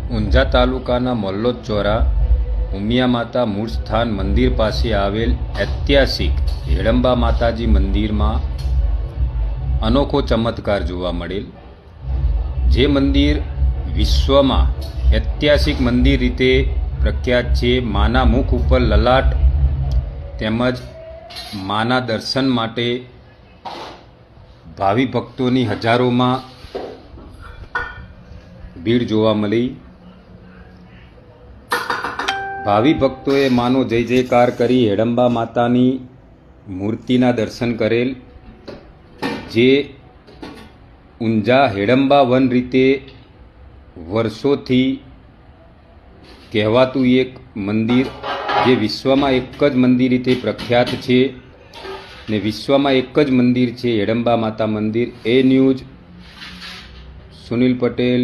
ઊંઝા તાલુકાના મલ્લોદ ચોરા ઉમિયા માતા મૂળ સ્થાન મંદિર પાસે આવેલ ઐતિહાસિક હેડંબા માતાજી મંદિરમાં અનોખો ચમત્કાર જોવા મળેલ। જે મંદિર વિશ્વમાં ઐતિહાસિક મંદિર રીતે પ્રખ્યાત છે। માના મુખ ઉપર લલાટ તેમજ માના દર્શન માટે ભાવિ ભક્તોની હજારોમાં ભીડ જોવા મળી। ભાવિ ભક્તોએ માનો જય જયકાર કરી હેડંબા માતાની મૂર્તિના દર્શન કરેલ। જે ઊંઝા હેડંબા વન રીતે વર્ષોથી કહેવાતું એક મંદિર, જે વિશ્વમાં એક જ મંદિર રીતે પ્રખ્યાત છે ને વિશ્વમાં એક જ મંદિર છે હેડંબા માતા મંદિર। એ ન્યૂઝ સુનિલ પટેલ।